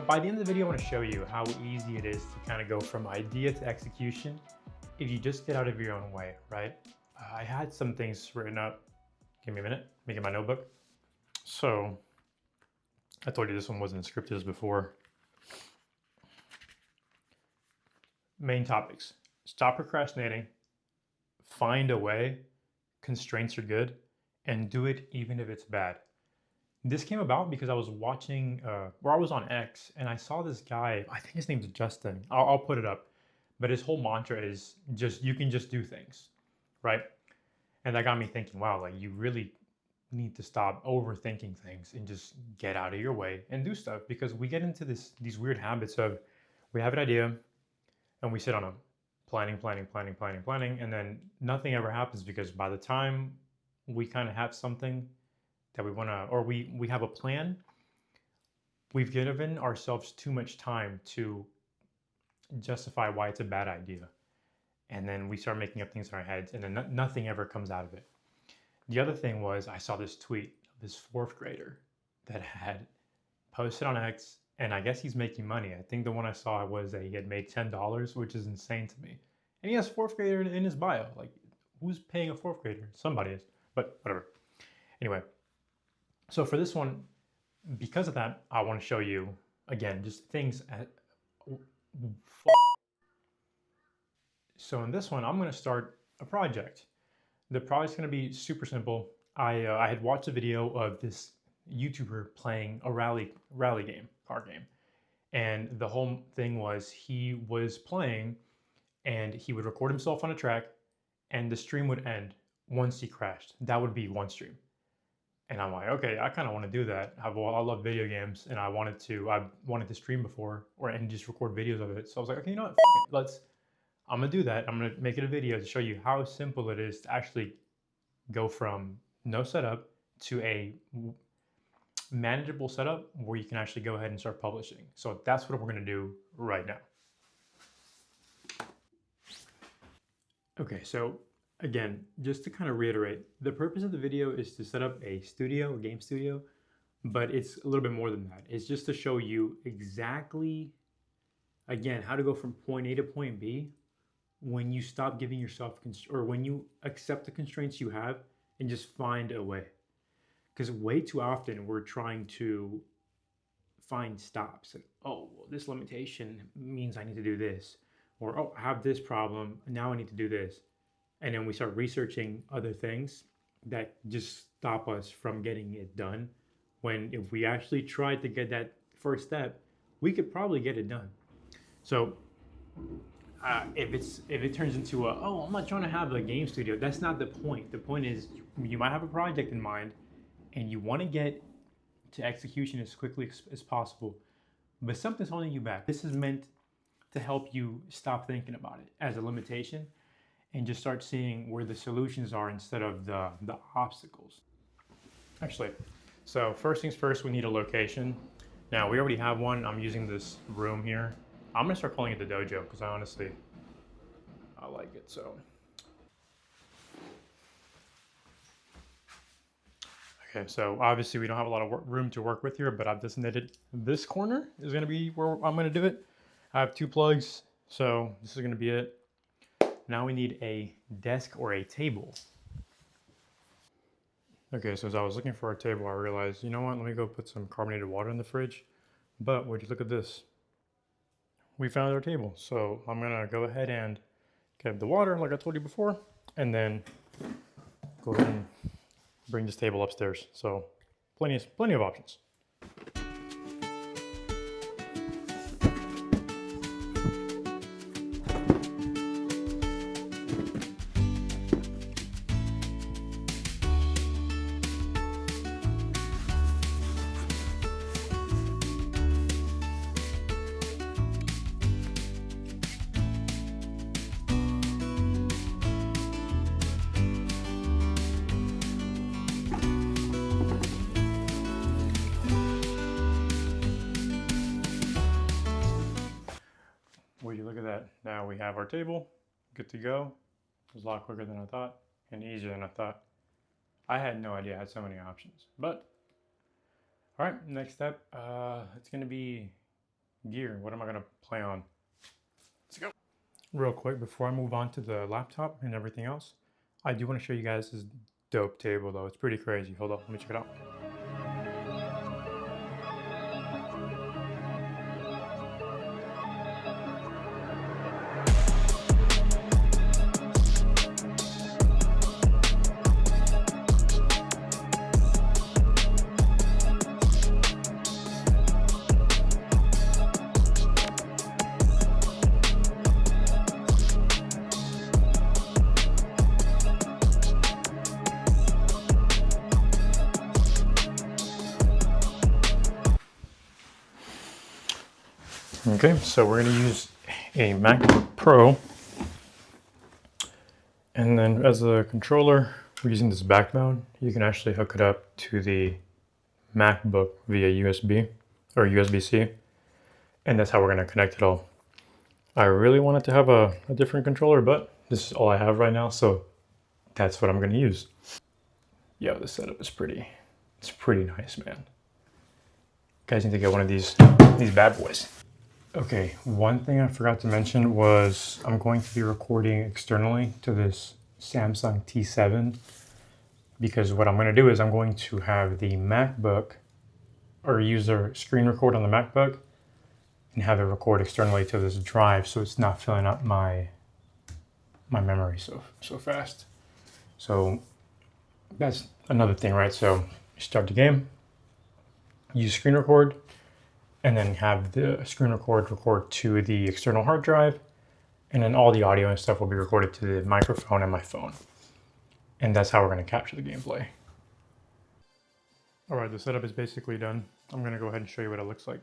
By the end of the video, I want to show you how easy it is to kind of go from idea to execution if you just get out of your own way, right? I had some things written up. Give me a minute, making my notebook. So I told you this one wasn't as scripted as before. Main topics: stop procrastinating, find a way, constraints are good, and do it even if it's bad. This came about because I was watching, I was on X, and I saw this guy. I think his name's Justin. I'll put it up, but his whole mantra is just you can just do things, right? And that got me thinking, wow, like you really need to stop overthinking things and just get out of your way and do stuff, because we get into these weird habits of we have an idea and we sit on them, planning, and then nothing ever happens because by the time we kind of have something that we want to, or we have a plan, we've given ourselves too much time to justify why it's a bad idea. And then we start making up things in our heads, and then nothing ever comes out of it. The other thing was I saw this tweet of this fourth grader that had posted on X, and I guess he's making money. I think the one I saw was that he had made $10, which is insane to me. And he has fourth grader in his bio. Like, who's paying a fourth grader? Somebody is, but whatever. Anyway, so for this one, because of that, I want to show you, again, just things at... So in this one, I'm going to start a project. The project's going to be super simple. I had watched a video of this YouTuber playing a rally game, car game. And the whole thing was he was playing and he would record himself on a track and the stream would end once he crashed. That would be one stream. And I'm like, okay, I kind of want to do that. I love video games, and I wanted to stream before and just record videos of it. So I was like, okay, you know what? I'm gonna do that. I'm gonna make it a video to show you how simple it is to actually go from no setup to a manageable setup where you can actually go ahead and start publishing. So that's what we're gonna do right now. Okay, so again, just to kind of reiterate, the purpose of the video is to set up a game studio, but it's a little bit more than that. It's just to show you exactly, again, how to go from point A to point B when you stop giving yourself, or when you accept the constraints you have and just find a way. Because way too often we're trying to find stops. Like, oh, well, this limitation means I need to do this. Or, oh, I have this problem, now I need to do this. And then we start researching other things that just stop us from getting it done. When if we actually tried to get that first step, we could probably get it done. So if it turns into oh, I'm not trying to have a game studio, that's not the point. The point is you might have a project in mind and you want to get to execution as quickly as possible, but something's holding you back. This is meant to help you stop thinking about it as a limitation and just start seeing where the solutions are instead of the obstacles. Actually, so first things first, we need a location. Now we already have one. I'm using this room here. I'm gonna start calling it the dojo because I like it. So okay, so obviously we don't have a lot of room to work with here, but I've designated this corner is gonna be where I'm gonna do it. I have 2 plugs, so this is gonna be it. Now we need a desk or a table. Okay, so as I was looking for a table, I realized, you know what, let me go put some carbonated water in the fridge. But would you look at this? We found our table. So I'm gonna go ahead and get the water like I told you before, and then go ahead and bring this table upstairs. So plenty of options. Would you look at that? Now we have our table, good to go. It was a lot quicker than I thought and easier than I thought. I had no idea I had so many options, but all right, next step, it's gonna be gear. What am I gonna play on? Let's go. Real quick, before I move on to the laptop and everything else, I do want to show you guys this dope table though. It's pretty crazy. Hold up, let me check it out. Okay, so we're going to use a MacBook Pro, and then as a controller, we're using this backbone. You can actually hook it up to the MacBook via USB or USB-C, and that's how we're going to connect it all. I really wanted to have a different controller, but this is all I have right now, so that's what I'm going to use. Yeah, the setup is it's pretty nice, man. You guys need to get one of these bad boys. Okay, one thing I forgot to mention was I'm going to be recording externally to this Samsung T7, because what I'm going to do is I'm going to have the MacBook or user screen record on the MacBook and have it record externally to this drive, so it's not filling up my memory so fast. So that's another thing, right? So you start the game, use screen record, and then have the screen record to the external hard drive, and then all the audio and stuff will be recorded to the microphone and my phone. And that's how we're going to capture the gameplay. All right, the setup is basically done. I'm going to go ahead and show you what it looks like.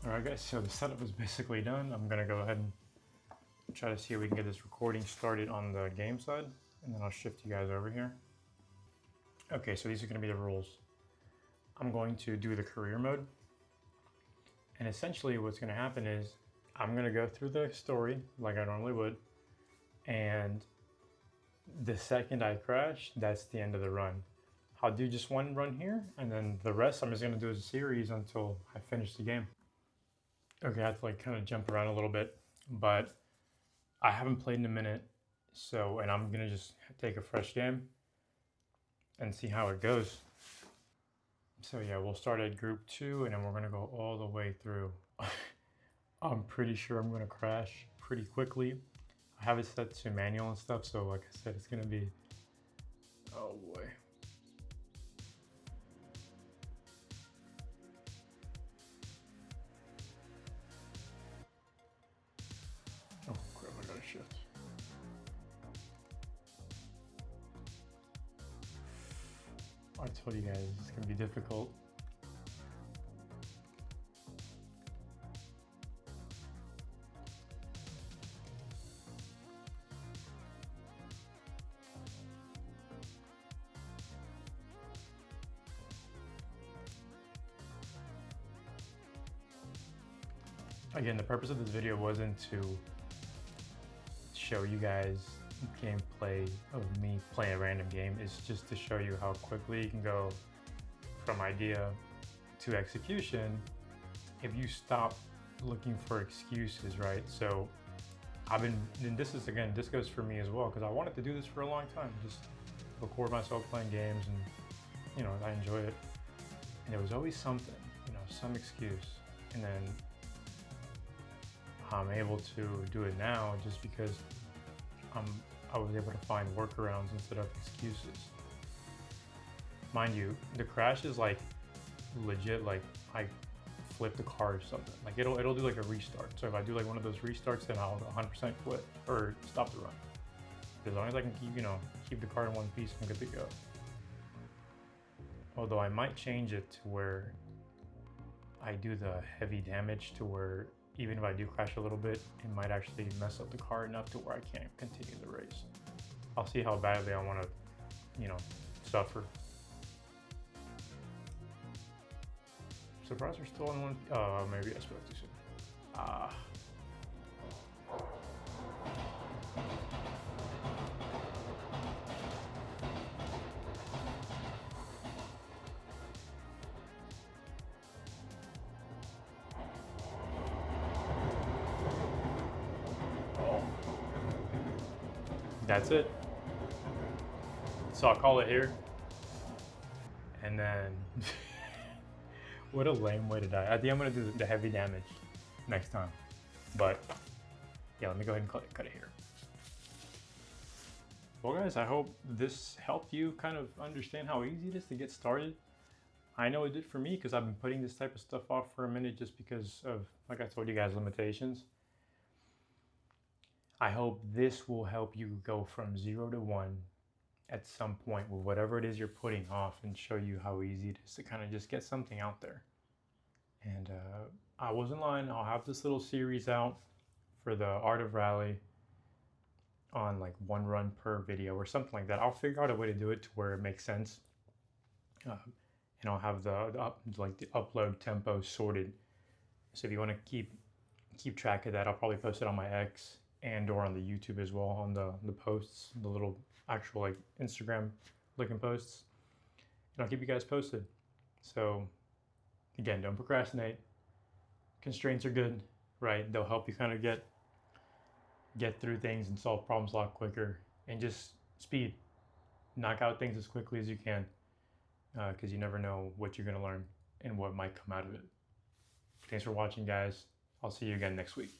Alright guys, so the setup is basically done. I'm gonna go ahead and try to see if we can get this recording started on the game side, and then I'll shift you guys over here. Okay, so these are gonna be the rules. I'm going to do the career mode, and essentially what's gonna happen is I'm gonna go through the story like I normally would, and the second I crash, that's the end of the run. I'll do just one run here, and then the rest I'm just gonna do as a series until I finish the game. Okay, I have to like kind of jump around a little bit, but I haven't played in a minute, and I'm gonna just take a fresh game and see how it goes. So yeah, we'll start at group 2, and then we're gonna go all the way through. I'm pretty sure I'm gonna crash pretty quickly. I have it set to manual and stuff, so like I said, it's gonna be, oh boy. Oh crap, I gotta shift. I told you guys it's gonna be difficult. Again, the purpose of this video wasn't to show you guys gameplay of me playing a random game. It's just to show you how quickly you can go from idea to execution if you stop looking for excuses, right? So and this goes for me as well, because I wanted to do this for a long time, just record myself playing games, and I enjoy it. And there was always something, some excuse. And then I'm able to do it now just because I was able to find workarounds instead of excuses. Mind you, the crash is like legit, like I flip the car or something. Like it'll do like a restart. So if I do like one of those restarts, then I'll 100% quit or stop the run. As long as I can keep the car in one piece, I'm good to go. Although I might change it to where I do the heavy damage to where even if I do crash a little bit, it might actually mess up the car enough to where I can't continue the race. I'll see how badly I want to, suffer. Surprised we're still on one. Maybe I spoke too soon. That's it. So I'll call it here. And then, what a lame way to die. I think I'm gonna do the heavy damage next time. But yeah, let me go ahead and cut it here. Well guys, I hope this helped you kind of understand how easy it is to get started. I know it did for me because I've been putting this type of stuff off for a minute just because of, like I told you guys, limitations. I hope this will help you go from 0 to 1 at some point with whatever it is you're putting off and show you how easy it is to kind of just get something out there. And I wasn't lying. I'll have this little series out for the Art of Rally on like 1 run per video or something like that. I'll figure out a way to do it to where it makes sense. And I'll have the upload tempo sorted. So if you want to keep track of that, I'll probably post it on my X and or on the YouTube as well, on the posts, the little actual like Instagram looking posts. And I'll keep you guys posted. So again, don't procrastinate. Constraints are good, right? They'll help you kind of get through things and solve problems a lot quicker. And just speed. Knock out things as quickly as you can, because you never know what you're going to learn and what might come out of it. Thanks for watching, guys. I'll see you again next week.